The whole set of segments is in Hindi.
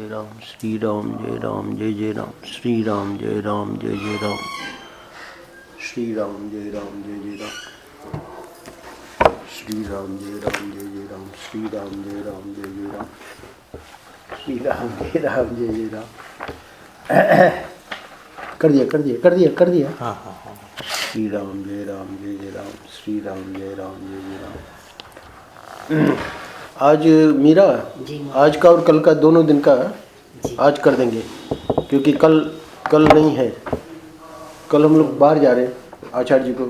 जय राम, श्री राम जय राम जय जय राम, श्री राम जय राम जय जय राम, श्री राम जय राम जय जय राम, श्री राम जय राम जय जय राम, श्री राम जय राम जय जय राम, श्री राम जय राम जय जय राम। कर दिया। हाँ। श्री राम जय राम जय जय राम, श्री राम जय राम जय जय राम। आज मीरा, आज का और कल का दोनों दिन का आज कर देंगे, क्योंकि कल नहीं है। कल हम लोग बाहर जा रहे हैं आचार्य जी को।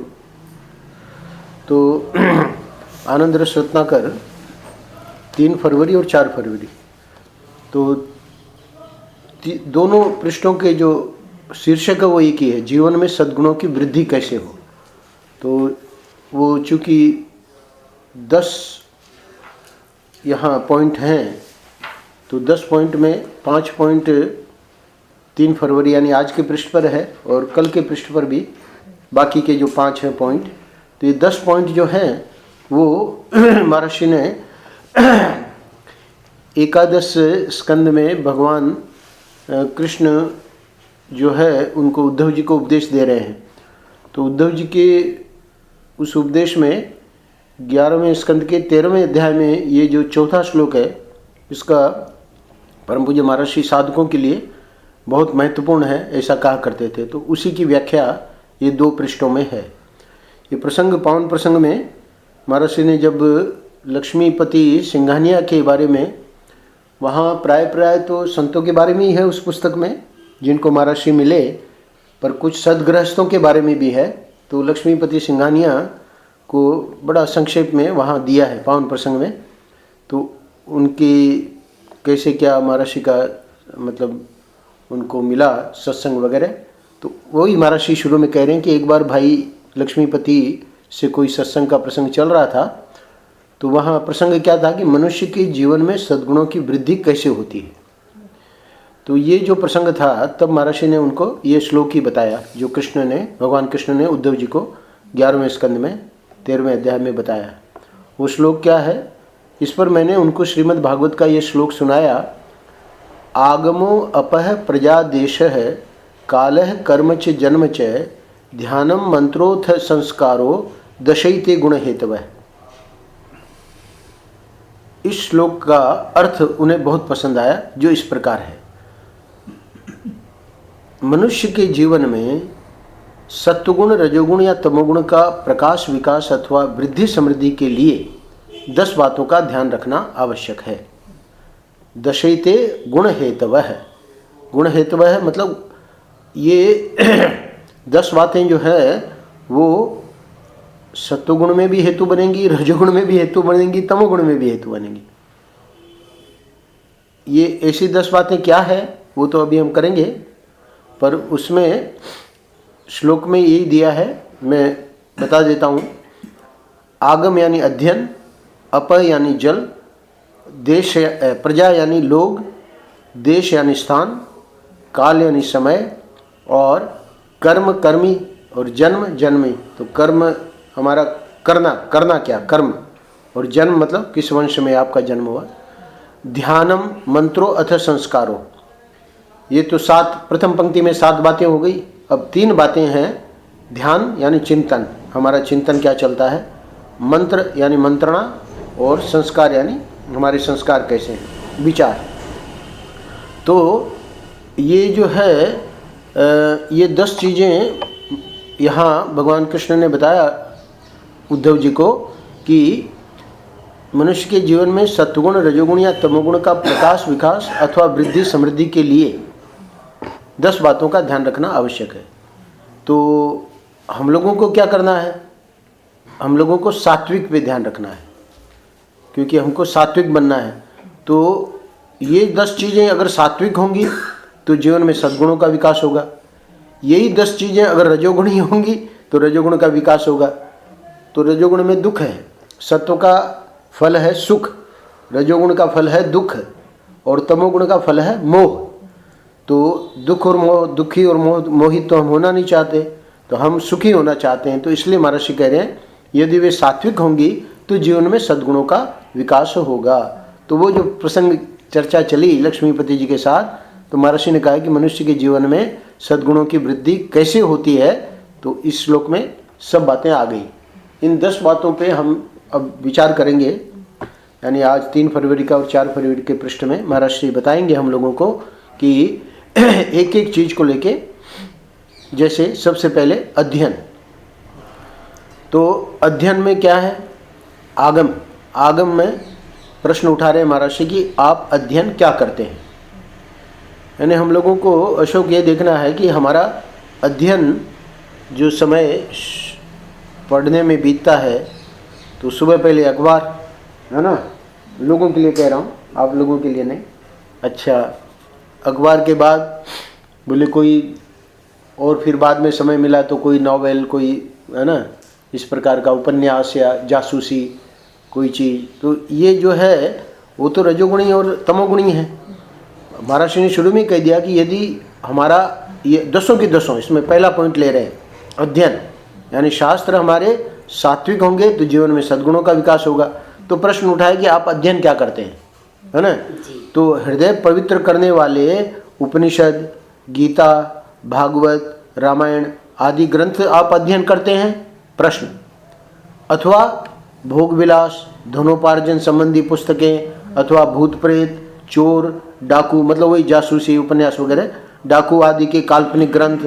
तो आनंद रस रत्नाकर 3 फरवरी और 4 फरवरी, तो दोनों पृष्ठों के जो शीर्षक है वो एक ही है, जीवन में सद्गुणों की वृद्धि कैसे हो। तो वो चूँकि 10 यहाँ पॉइंट हैं, तो 10 पॉइंट में 5 पॉइंट 3 फरवरी यानी आज के पृष्ठ पर है, और कल के पृष्ठ पर भी बाकी के जो 5 हैं पॉइंट। तो ये 10 पॉइंट जो हैं वो महर्षि ने एकादश स्कंद में भगवान कृष्ण जो है उनको उद्धव जी को उपदेश दे रहे हैं। तो उद्धव जी के उस उपदेश में 11वें स्कंद के 13वें अध्याय में ये जो 4था श्लोक है, इसका परम पूज्य महर्षि साधकों के लिए बहुत महत्वपूर्ण है, ऐसा कहा करते थे। तो उसी की व्याख्या ये 2 पृष्ठों में है। ये प्रसंग पावन प्रसंग में महर्षि ने जब लक्ष्मीपति सिंघानिया के बारे में, वहाँ प्राय तो संतों के बारे में ही है उस पुस्तक में जिनको महर्षि मिले, पर कुछ सदगृहस्थों के बारे में भी है। तो लक्ष्मीपति सिंघानिया को बड़ा संक्षेप में वहाँ दिया है पावन प्रसंग में। तो उनकी कैसे क्या महर्षि का मतलब उनको मिला सत्संग वगैरह, तो वही महर्षि शुरू में कह रहे हैं कि एक बार भाई लक्ष्मीपति से कोई सत्संग का प्रसंग चल रहा था। तो वहाँ प्रसंग क्या था कि मनुष्य के जीवन में सद्गुणों की वृद्धि कैसे होती है। तो ये जो प्रसंग था, तब महर्षि ने उनको ये श्लोक ही बताया जो भगवान कृष्ण ने उद्धव जी को 11वें स्कंद में 13वें अध्याय में बताया। वो श्लोक क्या है, इस पर मैंने उनको श्रीमद् भागवत का ये श्लोक सुनाया। आगमो अपह प्रजा देशः कालः कर्म च जन्म च ध्यानम मंत्रोथ संस्कारो दशैते गुण हेतवः। इस श्लोक का अर्थ उन्हें बहुत पसंद आया, जो इस प्रकार है। मनुष्य के जीवन में सत्वगुण, रजोगुण या तमोगुण का प्रकाश, विकास अथवा वृद्धि समृद्धि के लिए 10 बातों का ध्यान रखना आवश्यक है। दशैते गुण हेतवः। गुण हेतवः मतलब ये 10 बातें जो है वो सत्वगुण में भी हेतु बनेंगी, रजोगुण में भी हेतु बनेंगी, तमोगुण में भी हेतु बनेंगी। ये ऐसी 10 बातें क्या है वो तो अभी हम करेंगे, पर उसमें श्लोक में यही दिया है, मैं बता देता हूँ। आगम यानी अध्ययन, अप यानी जल, देश प्रजा यानी लोग, देश यानी स्थान, काल यानी समय, और कर्म कर्मी, और जन्म जन्मी। तो कर्म हमारा करना क्या, कर्म, और जन्म मतलब किस वंश में आपका जन्म हुआ। ध्यानम मंत्रो अथ संस्कारो। ये तो 7 प्रथम पंक्ति में 7 बातें हो गई। अब 3 बातें हैं। ध्यान यानी चिंतन, हमारा चिंतन क्या चलता है, मंत्र यानी मंत्रणा, और संस्कार यानी हमारे संस्कार कैसे हैं, विचार। तो ये जो है ये 10 चीज़ें यहाँ भगवान कृष्ण ने बताया उद्धव जी को कि मनुष्य के जीवन में सत्वगुण, रजोगुण या तमोगुण का प्रकाश, विकास अथवा वृद्धि समृद्धि के लिए 10 बातों का ध्यान रखना आवश्यक है। तो हम लोगों को क्या करना है, हम लोगों को सात्विक पे ध्यान रखना है, क्योंकि हमको सात्विक बनना है। तो ये 10 चीज़ें अगर सात्विक होंगी तो जीवन में सद्गुणों का विकास होगा। यही 10 चीज़ें अगर रजोगुणी होंगी तो रजोगुण का विकास होगा। तो रजोगुण में दुख है, सत्व का फल है सुख, रजोगुण का फल है दुख, और तमोगुण का फल है मोह। तो दुख और मोह, दुखी और मोहित तो हम होना नहीं चाहते, तो हम सुखी होना चाहते हैं। तो इसलिए महर्षि कह रहे हैं यदि वे सात्विक होंगी तो जीवन में सद्गुणों का विकास होगा। तो वो जो प्रसंग चर्चा चली लक्ष्मीपति जी के साथ, तो महर्षि ने कहा कि मनुष्य के जीवन में सद्गुणों की वृद्धि कैसे होती है, तो इस श्लोक में सब बातें आ गई। इन 10 बातों पे हम अब विचार करेंगे, यानी आज 3 फरवरी का और 4 फरवरी के पृष्ठ में महर्षि बताएंगे हम लोगों को कि एक एक चीज को लेके। जैसे सबसे पहले अध्ययन, तो अध्ययन में क्या है, आगम। आगम में प्रश्न उठा रहे महर्षि कि आप अध्ययन क्या करते हैं। यानी हम लोगों को अशोक ये देखना है कि हमारा अध्ययन जो समय पढ़ने में बीतता है, तो सुबह पहले अखबार, है ना, लोगों के लिए कह रहा हूँ, आप लोगों के लिए नहीं। अच्छा, अखबार के बाद बोले कोई और, फिर बाद में समय मिला तो कोई नॉवेल, कोई, है ना, इस प्रकार का उपन्यास या जासूसी कोई चीज़। तो ये जो है वो तो रजोगुणी और तमोगुणी है। महर्षि ने शुरू में कह दिया कि यदि हमारा ये 10 की 10, इसमें पहला पॉइंट ले रहे हैं अध्ययन, यानी शास्त्र हमारे सात्विक होंगे तो जीवन में सद्गुणों का विकास होगा। तो प्रश्न उठाए कि आप अध्ययन क्या करते हैं, है ना। तो हृदय पवित्र करने वाले उपनिषद, गीता, भागवत, रामायण आदि ग्रंथ आप अध्ययन करते हैं, प्रश्न। अथवा भोग विलास, धनोपार्जन संबंधी पुस्तकें, अथवा भूत प्रेत, चोर, डाकू, मतलब वही जासूसी उपन्यास वगैरह, डाकू आदि के काल्पनिक ग्रंथ,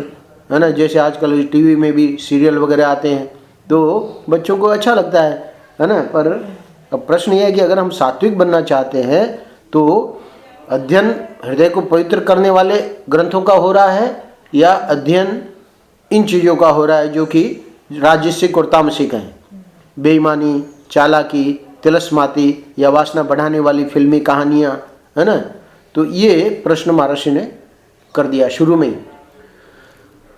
है ना, जैसे आजकल टीवी में भी सीरियल वगैरह आते हैं, तो बच्चों को अच्छा लगता है ना। पर अब प्रश्न यह है कि अगर हम सात्विक बनना चाहते हैं तो अध्ययन हृदय को पवित्र करने वाले ग्रंथों का हो रहा है, या अध्ययन इन चीज़ों का हो रहा है जो कि राजसिक और तामसिक हैं, बेईमानी, चालाकी, तिलस्माती या वासना बढ़ाने वाली फिल्मी कहानियाँ, है ना। तो ये प्रश्न महर्षि ने कर दिया शुरू में ही।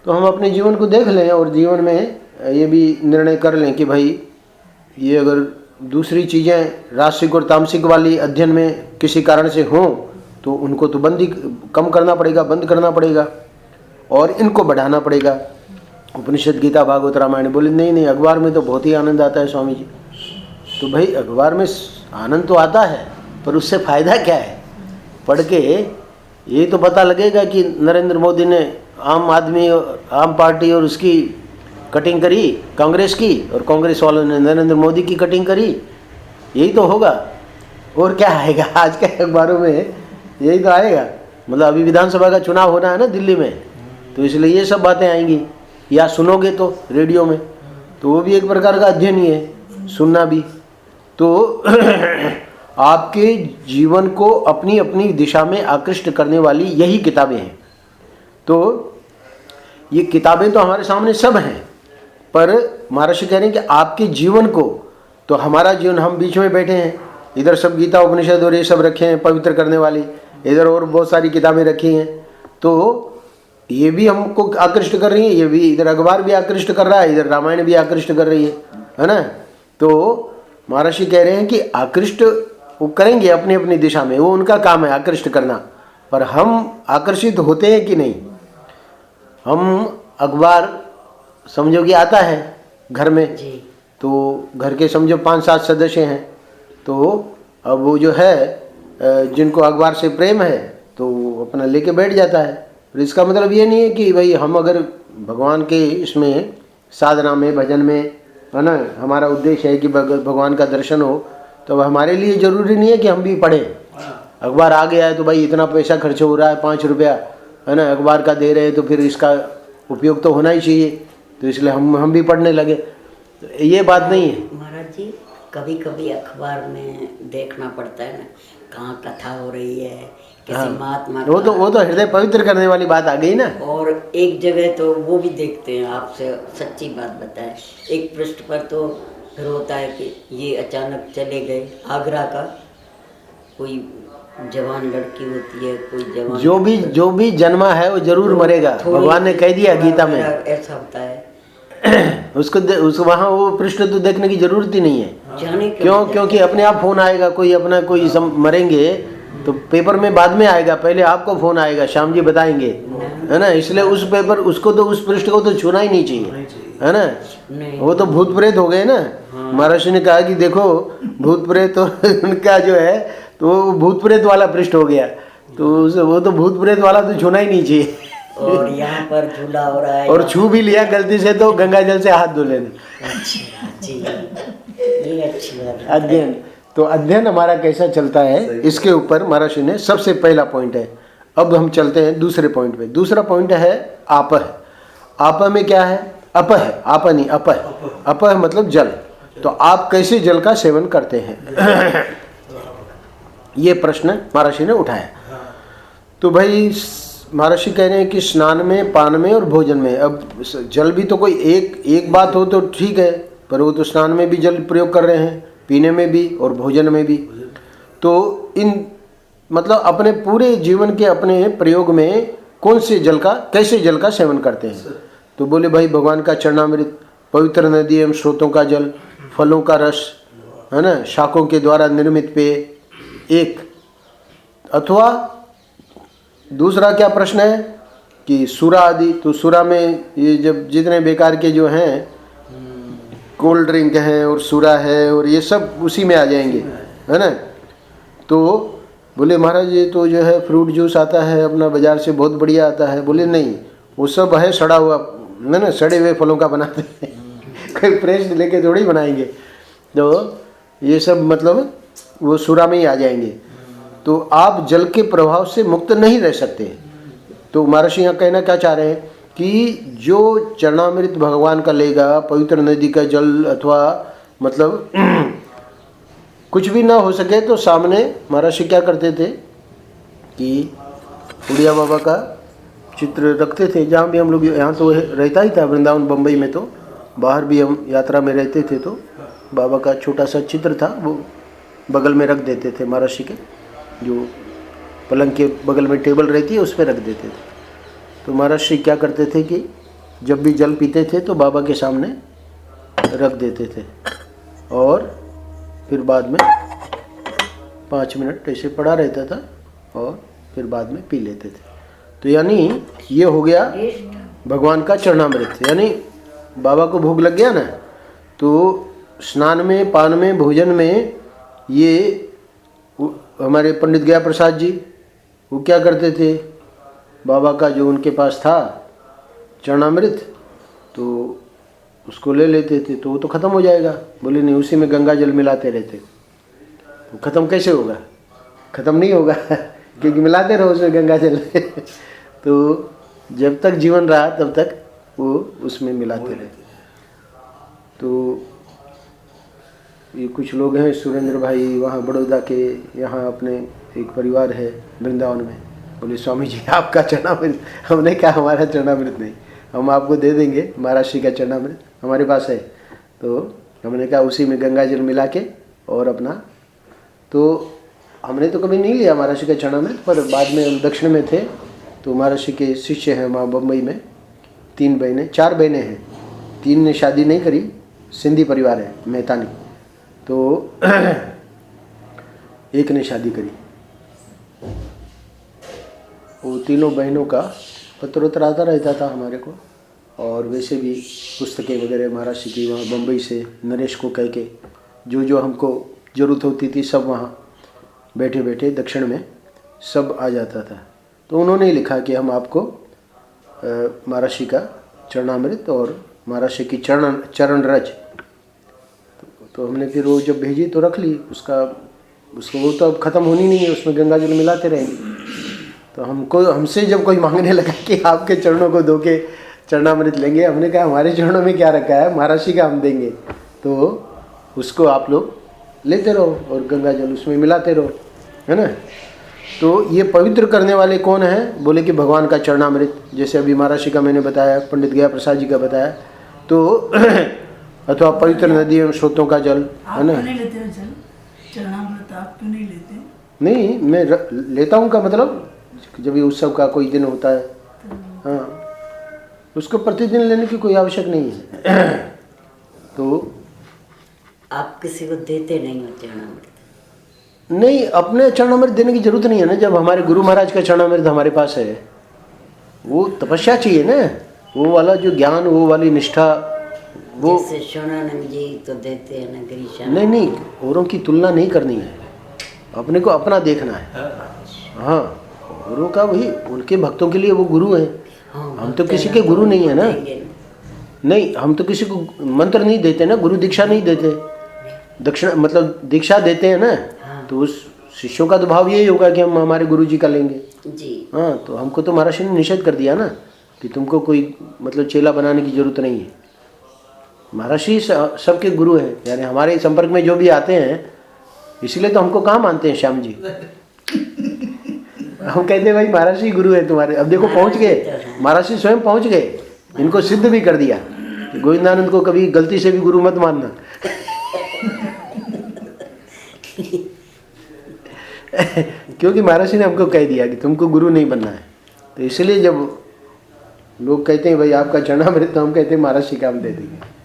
तो हम अपने जीवन को देख लें और जीवन में ये भी निर्णय कर लें कि भाई ये अगर दूसरी चीज़ें राजसिक और तामसिक वाली अध्ययन में किसी कारण से हों तो उनको तो कम करना पड़ेगा, बंद करना पड़ेगा और इनको बढ़ाना पड़ेगा। उपनिषद, गीता, भागवत, रामायण। बोले नहीं, अखबार में तो बहुत ही आनंद आता है स्वामी जी। तो भाई अखबार में आनंद तो आता है, पर उससे फ़ायदा क्या है? पढ़ के ये तो पता लगेगा कि नरेंद्र मोदी ने आम पार्टी और उसकी कटिंग करी कांग्रेस की, और कांग्रेस वालों ने नरेंद्र मोदी की कटिंग करी, यही तो होगा। और क्या आएगा आज के अखबारों में? यही तो आएगा। मतलब अभी विधानसभा का चुनाव होना है ना दिल्ली में, तो इसलिए ये सब बातें आएंगी, या सुनोगे तो रेडियो में, तो वो भी एक प्रकार का अध्ययन ही है, सुनना भी। तो आपके जीवन को अपनी अपनी दिशा में आकृष्ट करने वाली यही किताबें हैं। तो ये किताबें तो हमारे सामने सब हैं, पर महर्षि कह रहे हैं कि आपके जीवन को, तो हमारा जीवन, हम बीच में बैठे हैं, इधर सब गीता उपनिषद और ये सब रखे हैं पवित्र करने वाली, इधर और बहुत सारी किताबें रखी हैं, तो ये भी हमको आकृष्ट कर रही है, ये भी, इधर अखबार भी आकृष्ट कर रहा है, इधर रामायण भी आकृष्ट कर रही है ना। तो महर्षि कह रहे हैं कि आकृष्ट वो करेंगे अपनी अपनी दिशा में, वो उनका काम है आकृष्ट करना, पर हम आकर्षित होते हैं कि नहीं? हम अखबार समझो कि आता है घर में जी, तो घर के समझो 5-7 सदस्य हैं, तो अब वो जो है जिनको अखबार से प्रेम है तो वो अपना लेके बैठ जाता है। पर इसका मतलब ये नहीं है कि भाई हम अगर भगवान के इसमें साधना में, भजन में, है ना, हमारा उद्देश्य है कि भगवान का दर्शन हो, तो हमारे लिए ज़रूरी नहीं है कि हम भी पढ़ें। अखबार आ गया है तो भाई इतना पैसा खर्च हो रहा है, 5 रुपया, है ना, अखबार का दे रहे हैं, तो फिर इसका उपयोग तो होना ही चाहिए, तो इसलिए हम भी पढ़ने लगे। तो ये बात नहीं है महाराज जी। कभी कभी अखबार में देखना पड़ता है ना, कहाँ कथा हो रही है, किसी महात्मा, वो तो हृदय पवित्र करने वाली बात आ गई ना। और एक जगह तो वो भी देखते हैं, आपसे सच्ची बात बताएं, एक पृष्ठ पर तो फिर होता है कि ये अचानक चले गए, आगरा का कोई जवान लड़की होती है, कोई जवान जो भी जन्मा है वो जरूर मरेगा, भगवान ने कह दिया गीता में, ऐसा होता है। उसको वहाँ वो पृष्ठ तो देखने की जरूरत ही नहीं है। क्योंकि अपने आप फोन आएगा, कोई मरेंगे तो पेपर में बाद में आएगा, पहले आपको फोन आएगा, श्याम जी बताएंगे, है ना। इसलिए उस पृष्ठ को तो छूना ही नहीं चाहिए, है ना। वो तो भूत प्रेत हो गए ना। महर्षि ने कहा कि देखो भूत प्रेत तो उनका जो है तो भूत प्रेत वाला पृष्ठ हो गया। तो वो तो भूत प्रेत वाला तो छूना ही नहीं चाहिए। और यहाँ पर झूला हो रहा है और छू भी लिया गलती से तो गंगा जल से हाथ धो लेना। अच्छा जी, ये अच्छी बात है। अध्ययन, तो अध्ययन हमारा कैसा चलता है इसके ऊपर महर्षि ने सबसे पहला पॉइंट है। अब हम चलते हैं दूसरे पॉइंट पे। दूसरा पॉइंट है आपह। आपह में क्या है? अपह, आपह नहीं, अपह। अपह मतलब जल। तो आप कैसे जल का सेवन करते हैं ये प्रश्न महर्षि ने उठाया। तो भाई महर्षि कह रहे हैं कि स्नान में, पान में और भोजन में। अब जल भी तो कोई एक बात हो तो ठीक है, पर वो तो स्नान में भी जल प्रयोग कर रहे हैं, पीने में भी और भोजन में भी। तो इन मतलब अपने पूरे जीवन के अपने प्रयोग में कौन से जल का, कैसे जल का सेवन करते हैं? तो बोले भाई भगवान का चरणामृत, पवित्र नदी एवं स्रोतों का जल, फलों का रस, है ना, शाकों के द्वारा निर्मित पेय एक। अथवा दूसरा क्या प्रश्न है कि सूरा आदि। तो सूरा में ये जब जितने बेकार के जो हैं कोल्ड ड्रिंक हैं और सूरा है और ये सब उसी में आ जाएंगे, है ना। तो बोले महाराज ये तो जो है फ्रूट जूस आता है अपना बाजार से, बहुत बढ़िया आता है। बोले नहीं, वो सब है सड़ा हुआ, ना सड़े हुए फलों का बनाते हैं कोई फ्रेश लेके थोड़ी बनाएंगे। तो ये सब मतलब वो सूरा में ही आ जाएंगे। तो आप जल के प्रभाव से मुक्त नहीं रह सकते। तो महर्षि यहाँ कहना क्या चाह रहे हैं कि जो चरणामृत भगवान का लेगा, पवित्र नदी का जल, अथवा मतलब कुछ भी ना हो सके तो सामने महर्षि क्या करते थे कि उड़िया बाबा का चित्र रखते थे। जहाँ भी हम लोग, यहाँ तो रहता ही था वृंदावन बम्बई में, तो बाहर भी हम यात्रा में रहते थे तो बाबा का छोटा सा चित्र था, वो बगल में रख देते थे महर्षि के, जो पलंग के बगल में टेबल रहती है उस पर रख देते थे। तो महर्षि क्या करते थे कि जब भी जल पीते थे तो बाबा के सामने रख देते थे और फिर बाद में 5 मिनट ऐसे पड़ा रहता था और फिर बाद में पी लेते थे। तो यानी ये हो गया भगवान का चरणामृत। यानी बाबा को भूख लग गया ना, तो स्नान में, पान में, भोजन में ये हमारे पंडित गया प्रसाद जी वो क्या करते थे, बाबा का जो उनके पास था चरणामृत तो उसको ले लेते थे, तो वो तो ख़त्म हो जाएगा। बोले नहीं, उसी में गंगा जल मिलाते रहते। तो ख़त्म कैसे होगा? ख़त्म नहीं होगा क्योंकि मिलाते रहो उसमें गंगा जल तो जब तक जीवन रहा तब तक वो उसमें मिलाते रहे। तो ये कुछ लोग हैं, सुरेंद्र भाई वहाँ बड़ौदा के, यहाँ अपने एक परिवार है वृंदावन में। बोले स्वामी जी आपका चरणामृत। हमने कहा हमारा चरणामृत नहीं, हम आपको दे देंगे महर्षि का चरणामृत, हमारे पास है। तो हमने कहा उसी में गंगा जल मिला के और अपना, तो हमने तो कभी नहीं लिया महर्षि का चरणामृत, पर बाद में हम दक्षिण में थे तो महर्षि के शिष्य हैं वहाँ बम्बई में, 4 बहनें हैं, 3 ने शादी नहीं करी, सिंधी परिवार है मेहतानी, तो एक ने शादी करी। वो तीनों बहनों का पत्र उत्तर आता रहता था हमारे को, और वैसे भी पुस्तकें वगैरह महर्षि की वहाँ बम्बई से नरेश को कह के जो हमको ज़रूरत होती थी सब वहाँ बैठे बैठे दक्षिण में सब आ जाता था। तो उन्होंने ही लिखा कि हम आपको महर्षि का चरणामृत और महर्षि की चरण रज, तो हमने फिर वो जब भेजी तो रख ली। उसको वो तो अब ख़त्म होनी नहीं है, उसमें गंगा जल मिलाते रहेंगे। तो हमसे जब कोई मांगने लगा कि आपके चरणों को धो के चरणामृत लेंगे, हमने कहा हमारे चरणों में क्या रखा है, महर्षि का हम देंगे, तो उसको आप लोग लेते रहो और गंगा जल उसमें मिलाते रहो, है ना। तो ये पवित्र करने वाले कौन हैं? बोले कि भगवान का चरणामृत। जैसे अभी महर्षि का मैंने बताया, पंडित गया प्रसाद जी का बताया, तो अथवा पवित्र नदी एवं स्रोतों का जल, है ना। नहीं लेते हो जल चरणामृत, आप क्यों नहीं लेते? नहीं, मैं लेता हूँ का मतलब जब ये उत्सव का कोई दिन होता है, हाँ, उसको प्रतिदिन लेने की कोई आवश्यक नहीं है। तो आप किसी को देते नहीं हो चरणामृत? नहीं, अपने चरणामृत देने की जरूरत नहीं है ना। जब हमारे गुरु महाराज का चरणामृत हमारे पास है, वो तपस्या चाहिए ना, वो वाला जो ज्ञान, वो वाली निष्ठा, वो जैसे सोनानंद जी तो देते हैं ना गिरीशा। नहीं, औरों की तुलना नहीं करनी है। अपने को अपना देखना है। हाँ, गुरु का वही उनके भक्तों के लिए वो गुरु है। हम तो किसी के गुरु नहीं है ना। नहीं, हम तो किसी को मंत्र नहीं देते ना, गुरु दीक्षा नहीं देते, दक्षिणा मतलब दीक्षा देते हैं ना। तो उस शिष्यों का तो भाव यही होगा कि हम हमारे गुरु जी का लेंगे जी। हाँ, तो हमको तो महाराज ने निषेध कर दिया ना कि तुमको कोई मतलब चेला बनाने की जरूरत नहीं है। महर्षि सबके गुरु हैं, यानी हमारे संपर्क में जो भी आते हैं, इसीलिए तो हमको कहाँ मानते हैं श्याम जी। हम कहते हैं भाई महर्षि गुरु है तुम्हारे। अब देखो पहुंच गए, महर्षि स्वयं पहुंच गए, इनको सिद्ध भी कर दिया कि गोविंदानंद को कभी गलती से भी गुरु मत मानना। क्योंकि महर्षि ने हमको कह दिया कि तुमको गुरु नहीं बनना है। तो इसलिए जब लोग कहते हैं भाई आपका चरणामृत, तो हम कहते हैं महर्षि का हम दे देंगे।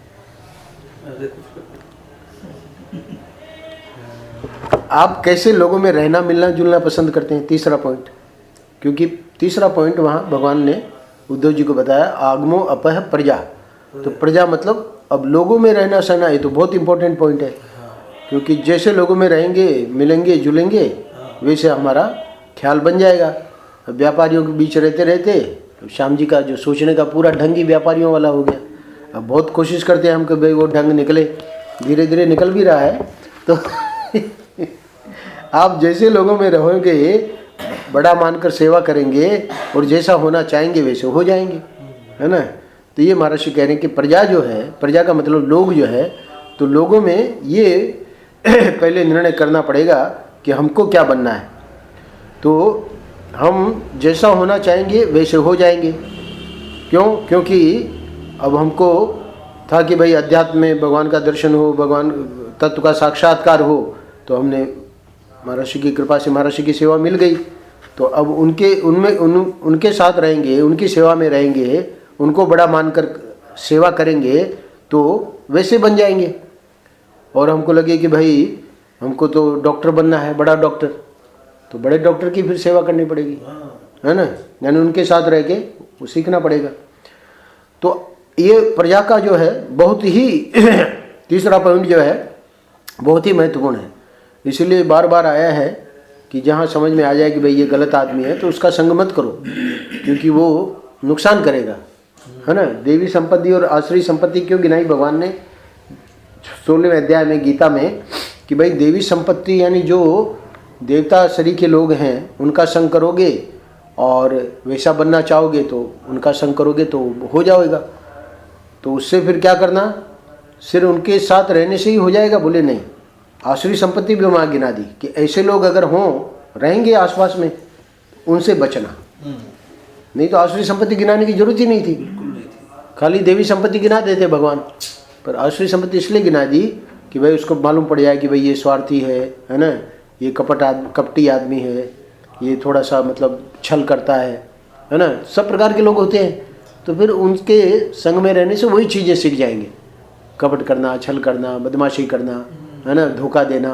आप कैसे लोगों में रहना मिलना जुलना पसंद करते हैं, तीसरा पॉइंट। क्योंकि तीसरा पॉइंट वहाँ भगवान ने उद्धव जी को बताया, आगमो अपह प्रजा। तो प्रजा मतलब अब लोगों में रहना सहना, ये तो बहुत इंपॉर्टेंट पॉइंट है। क्योंकि जैसे लोगों में रहेंगे, मिलेंगे जुलेंगे, वैसे हमारा ख्याल बन जाएगा। अब व्यापारियों के बीच रहते रहते तो श्याम जी का जो सोचने का पूरा ढंग ही व्यापारियों वाला हो गया। अब बहुत कोशिश करते हैं हम कि भाई वो ढंग निकले, धीरे धीरे निकल भी रहा है। तो आप जैसे लोगों में रहोगे, बड़ा मानकर सेवा करेंगे और जैसा होना चाहेंगे वैसे हो जाएंगे, है ना। तो ये महर्षि कह रहे हैं कि प्रजा जो है, प्रजा का मतलब लोग जो है, तो लोगों में ये पहले निर्णय करना पड़ेगा कि हमको क्या बनना है। तो हम जैसा होना चाहेंगे वैसे हो जाएंगे। क्यों? क्योंकि अब हमको था कि भाई अध्यात्म में भगवान का दर्शन हो, भगवान तत्व का साक्षात्कार हो, तो हमने महर्षि की कृपा से महर्षि की सेवा मिल गई। तो अब उनके साथ रहेंगे, उनकी सेवा में रहेंगे, उनको बड़ा मानकर सेवा करेंगे तो वैसे बन जाएंगे। और हमको लगे कि भाई हमको तो डॉक्टर बनना है, बड़ा डॉक्टर, तो बड़े डॉक्टर की फिर सेवा करनी पड़ेगी, है ना। यानी उनके साथ रह के वो सीखना पड़ेगा। तो ये प्रजा का जो है बहुत ही तीसरा पॉइंट जो है बहुत ही महत्वपूर्ण है। इसलिए बार बार आया है कि जहाँ समझ में आ जाए कि भाई ये गलत आदमी है तो उसका संग मत करो, क्योंकि वो नुकसान करेगा, है ना। देवी संपत्ति और आश्रय संपत्ति क्यों गिनाई भगवान ने 16वें अध्याय में गीता में कि भाई देवी संपत्ति यानी जो देवता शरीर के लोग हैं उनका संग करोगे और वैसा बनना चाहोगे तो उनका संग करोगे तो हो जाएगा। तो उससे फिर क्या करना, सिर्फ उनके साथ रहने से ही हो जाएगा? बोले नहीं, आसुरी संपत्ति भी वहाँ गिना दी कि ऐसे लोग अगर हों रहेंगे आसपास में, उनसे बचना। नहीं तो आसुरी संपत्ति गिनाने की जरूरत ही नहीं थी, खाली देवी संपत्ति गिना देते भगवान। पर आसुरी संपत्ति इसलिए गिना दी कि भाई उसको मालूम पड़ जाए कि भाई ये स्वार्थी है ना, ये कपटी आदमी है, ये थोड़ा सा मतलब छल करता है ना। सब प्रकार के लोग होते हैं, तो फिर उनके संग में रहने से वही चीज़ें सीख जाएंगे, कपट करना, छल करना, बदमाशी करना, है ना, धोखा देना।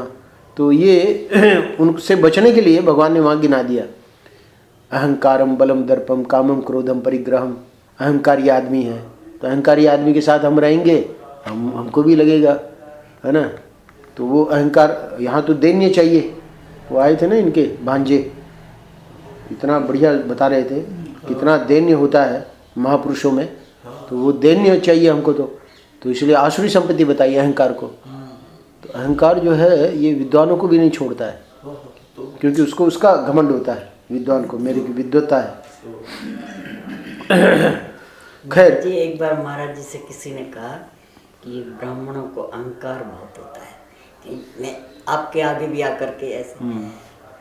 तो ये उनसे बचने के लिए भगवान ने वहाँ गिना दिया, अहंकारम बलम दर्पम कामम क्रोधम परिग्रहम। अहंकारी आदमी है तो अहंकारी आदमी के साथ हम रहेंगे, हमको भी लगेगा, है ना। तो वो अहंकार यहाँ तो दैन्य चाहिए। वो आए थे ना इनके भांजे, इतना बढ़िया बता रहे थे कितना दैन्य होता है महापुरुषों में, तो वो दैन्य चाहिए हमको। तो इसलिए आसुरी संपत्ति बताई अहंकार को। तो अहंकार जो है ये विद्वानों को भी नहीं छोड़ता है, क्योंकि उसको उसका घमंड होता है, विद्वान को मेरी विद्वत्ता है। खैर जी, एक बार महाराज जी से किसी ने कहा कि ब्राह्मणों को अहंकार बहुत होता है, कि मैं आपके आगे भी आकर के ऐसे।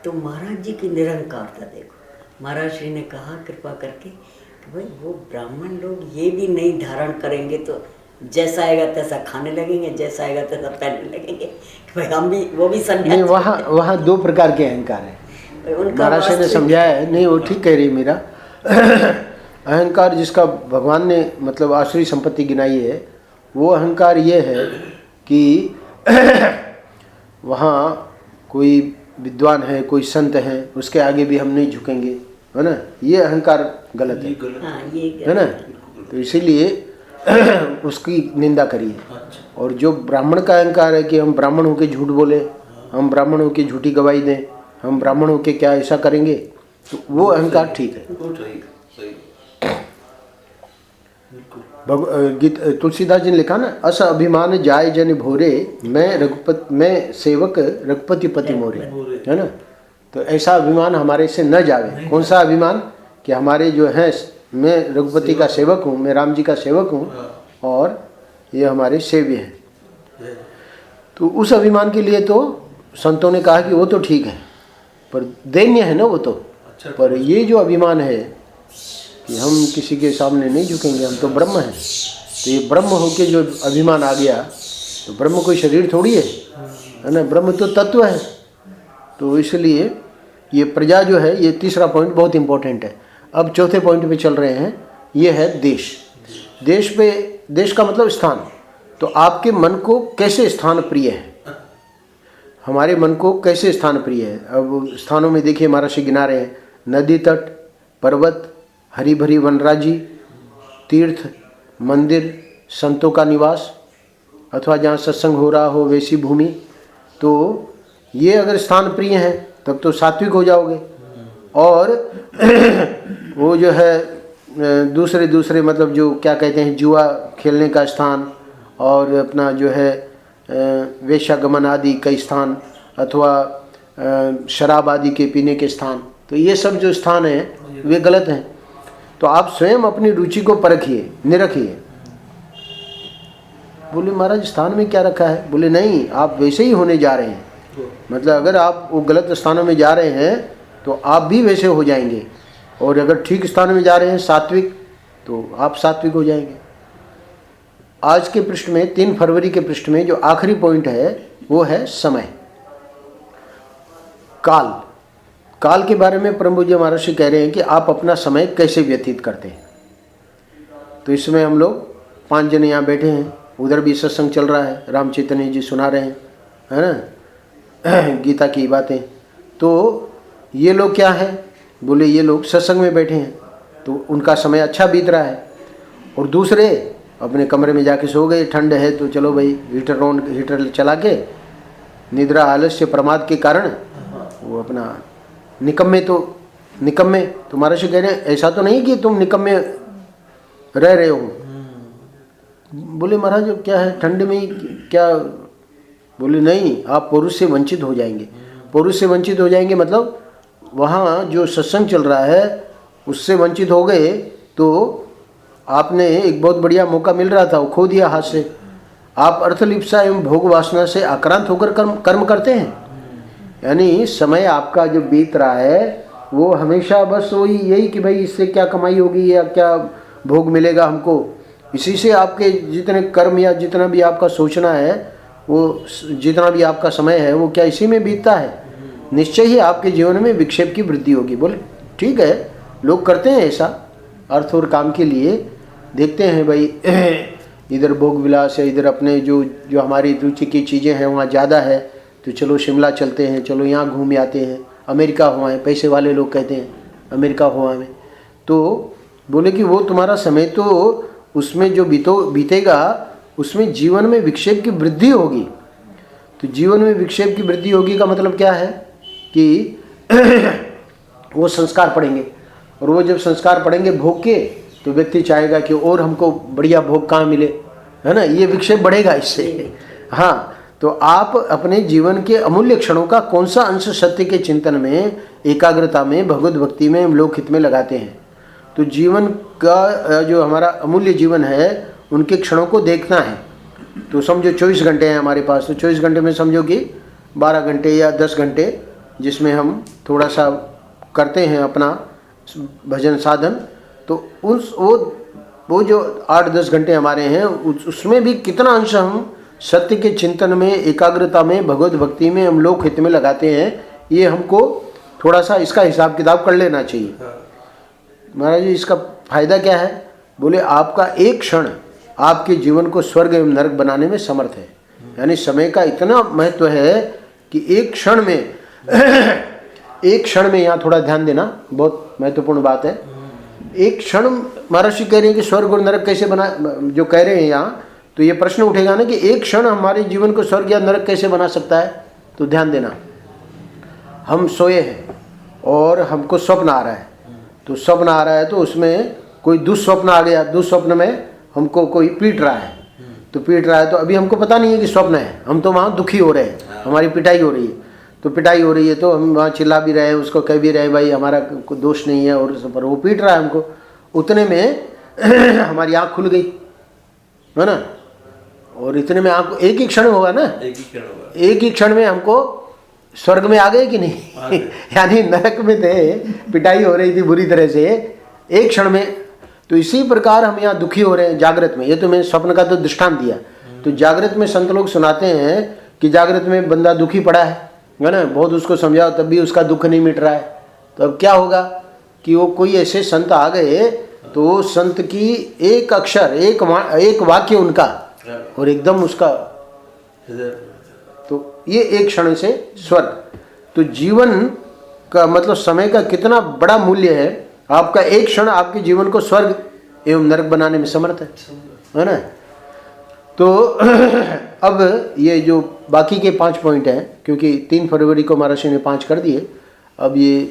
तो महाराज जी की निरंकारता देखो। महाराज श्री ने कहा कृपा करके कि भाई वो ब्राह्मण लोग ये भी नहीं धारण करेंगे तो जैसा आएगा तैसा खाने लगेंगे, जैसा आएगा तैसा पहनने लगेंगे, कि भाई हम भी वो भी नहीं। वहाँ दो प्रकार के अहंकार है, महाराज ने समझाया है। नहीं, वो ठीक कह रही मीरा। अहंकार जिसका भगवान ने मतलब आश्रय संपत्ति गिनाई है, वो अहंकार ये है कि वहाँ कोई विद्वान है, कोई संत है, उसके आगे भी हम नहीं झुकेंगे, है ना। ये अहंकार गलत है, है ना। तो इसीलिए उसकी निंदा करिए। और जो ब्राह्मण का अहंकार है कि हम ब्राह्मण होकर झूठ बोले, हम ब्राह्मणों की झूठी गवाही दें, हम ब्राह्मणों के क्या ऐसा करेंगे, तो वो अहंकार ठीक है। तुलसीदास जी ने लिखा ना, अस अभिमान जाय जन भोरे, मैं सेवक रघुपति पति मोरे, है ना। तो ऐसा अभिमान हमारे से न जावे। कौन सा अभिमान? कि हमारे जो है, मैं रघुपति का सेवक हूँ, मैं राम जी का सेवक हूँ और ये हमारे सेव्य हैं। तो उस अभिमान के लिए तो संतों ने कहा कि वो तो ठीक है, पर दैन्य है ना वो तो। पर ये जो अभिमान है कि हम किसी के सामने नहीं झुकेंगे, हम तो ब्रह्म हैं, तो ये ब्रह्म होके जो अभिमान आ गया, तो ब्रह्म कोई शरीर थोड़ी है ना, ब्रह्म तो तत्व है। तो इसलिए ये प्रजा जो है, ये तीसरा पॉइंट बहुत इंपॉर्टेंट है। अब चौथे पॉइंट पे चल रहे हैं, ये है देश। देश का मतलब स्थान। तो आपके मन को कैसे स्थान प्रिय है, हमारे मन को कैसे स्थान प्रिय है। अब स्थानों में देखिए, महर्षि गिना रहे हैं, नदी तट, पर्वत, हरी भरी वनराजी, तीर्थ, मंदिर, संतों का निवास, अथवा जहाँ सत्संग हो रहा हो वैसी भूमि। तो ये अगर स्थान प्रिय हैं तब तो सात्विक हो जाओगे। और वो जो है दूसरे मतलब जो क्या कहते हैं, जुआ खेलने का स्थान, और अपना जो है वेश्यागमन आदि का स्थान, अथवा शराब आदि के पीने के स्थान, तो ये सब जो स्थान हैं वे गलत हैं। तो आप स्वयं अपनी रुचि को परखिए, निरखिए। बोले महाराज स्थान में क्या रखा है? बोले नहीं, आप वैसे ही होने जा रहे हैं। मतलब अगर आप वो गलत स्थानों में जा रहे हैं तो आप भी वैसे हो जाएंगे, और अगर ठीक स्थान में जा रहे हैं सात्विक, तो आप सात्विक हो जाएंगे। आज के पृष्ठ में 3 फरवरी के पृष्ठ में जो आखिरी पॉइंट है वो है समय, काल के बारे में परम पूज्य महर्षि कह रहे हैं कि आप अपना समय कैसे व्यतीत करते हैं। तो इसमें हम लोग 5 जने यहाँ बैठे हैं, उधर भी सत्संग चल रहा है, राम चैतन्य जी सुना रहे हैं, है ना, गीता की बातें। तो ये लोग क्या है? बोले ये लोग सत्संग में बैठे हैं, तो उनका समय अच्छा बीत रहा है। और दूसरे अपने कमरे में जाके सो गए, ठंड है तो चलो भाई हीटर चला के, निद्रा आलस्य प्रमाद के कारण वो अपना निकम्मे तो महर्षि कह रहे हैं ऐसा तो नहीं कि तुम निकम्मे रह रहे हो। बोले महाराज क्या है, ठंड में क्या? बोले नहीं, आप पुरुष से वंचित हो जाएंगे। पुरुष से वंचित हो जाएंगे मतलब वहाँ जो सत्संग चल रहा है उससे वंचित हो गए तो आपने एक बहुत बढ़िया मौका मिल रहा था, वो खो दिया हाथ से। आप अर्थलिप्सा एवं भोग वासना से आक्रांत होकर कर्म करते हैं। यानी समय आपका जो बीत रहा है वो हमेशा बस वही यही कि भाई इससे क्या कमाई होगी या क्या भोग मिलेगा हमको, इसी से आपके जितने कर्म या जितना भी आपका सोचना है, वो जितना भी आपका समय है वो क्या इसी में बीतता है। निश्चय ही आपके जीवन में विक्षेप की वृद्धि होगी। बोले ठीक है, लोग करते हैं ऐसा अर्थ और काम के लिए, देखते हैं भाई इधर भोग विलास है, इधर अपने जो हमारी रुचि की चीज़ें हैं वहाँ ज़्यादा है, तो चलो शिमला चलते हैं, चलो यहाँ घूम आते हैं, अमेरिका हुआ है, पैसे वाले लोग कहते हैं अमेरिका हुआ में। तो बोले कि वो तुम्हारा समय तो उसमें जो बीतेगा उसमें जीवन में विक्षेप की वृद्धि होगी। तो जीवन में विक्षेप की वृद्धि होगी का मतलब क्या है कि वो संस्कार पड़ेंगे, और वो जब संस्कार पड़ेंगे भोग के, तो व्यक्ति चाहेगा कि और हमको बढ़िया भोग कहाँ मिले, है ना, ये विक्षेप बढ़ेगा इससे। हाँ, तो आप अपने जीवन के अमूल्य क्षणों का कौन सा अंश सत्य के चिंतन में, एकाग्रता में, भगवत भक्ति में, लोक हित में लगाते हैं। तो जीवन का जो हमारा अमूल्य जीवन है उनके क्षणों को देखना है। तो समझो 24 घंटे हैं हमारे पास, तो 24 घंटे में समझो कि 12 घंटे या 10 घंटे जिसमें हम थोड़ा सा करते हैं अपना भजन साधन, तो वो जो 8-10 घंटे हमारे हैं उसमें भी कितना अंश हम सत्य के चिंतन में, एकाग्रता में, भगवत भक्ति में, हम लोक हित में लगाते हैं, ये हमको थोड़ा सा इसका हिसाब किताब कर लेना चाहिए। महाराज जी इसका फायदा क्या है? बोले आपका एक क्षण आपके जीवन को स्वर्ग एवं नरक बनाने में समर्थ है। यानी समय का इतना महत्व है कि एक क्षण में यहाँ थोड़ा ध्यान देना, बहुत महत्वपूर्ण बात है। एक क्षण महर्षि कह रहे हैं कि स्वर्ग और नरक कैसे बना, जो कह रहे हैं यहाँ, तो ये प्रश्न उठेगा ना कि एक क्षण हमारे जीवन को स्वर्ग या नरक कैसे बना सकता है। तो ध्यान देना, हम सोए हैं और हमको स्वप्न आ रहा है, तो स्वप्न आ रहा है तो उसमें कोई दुस्वप्न आ गया, दुस्वप्न में हमको कोई पीट रहा है, तो पीट रहा है तो अभी हमको पता नहीं है कि स्वप्न है, हम तो वहाँ दुखी हो रहे हैं, हमारी पिटाई हो रही है, तो पिटाई हो रही है तो हम वहाँ चिल्ला भी रहे हैं, उसको कह भी रहे हैं भाई हमारा कोई दोष नहीं है, और पर वो पीट रहा है हमको, उतने में हमारी आँख खुल गई, है ना, और इतने में आँख एक ही क्षण होगा ना, एक ही क्षण में हमको स्वर्ग में आ गए कि नहीं यानी नरक में थे, पिटाई हो रही थी बुरी तरह से, एक क्षण में। तो इसी प्रकार हम यहाँ दुखी हो रहे हैं जागृत में, ये तो मैं स्वप्न का तो दृष्टांत दिया, तो जागृत में संत लोग सुनाते हैं कि जागृत में बंदा दुखी पड़ा है ना, बहुत उसको समझाओ तब भी उसका दुख नहीं मिट रहा है, तो अब क्या होगा कि वो कोई ऐसे संत आ गए तो संत की एक अक्षर एक वाक्य उनका और एकदम उसका, तो ये एक क्षण से स्वर्ग। तो जीवन का मतलब समय का कितना बड़ा मूल्य है, आपका एक क्षण आपके जीवन को स्वर्ग एवं नरक बनाने में समर्थ है ना। तो अब ये जो बाकी के 5 पॉइंट हैं, क्योंकि 3 फरवरी को महाराज ने 5 कर दिए, अब ये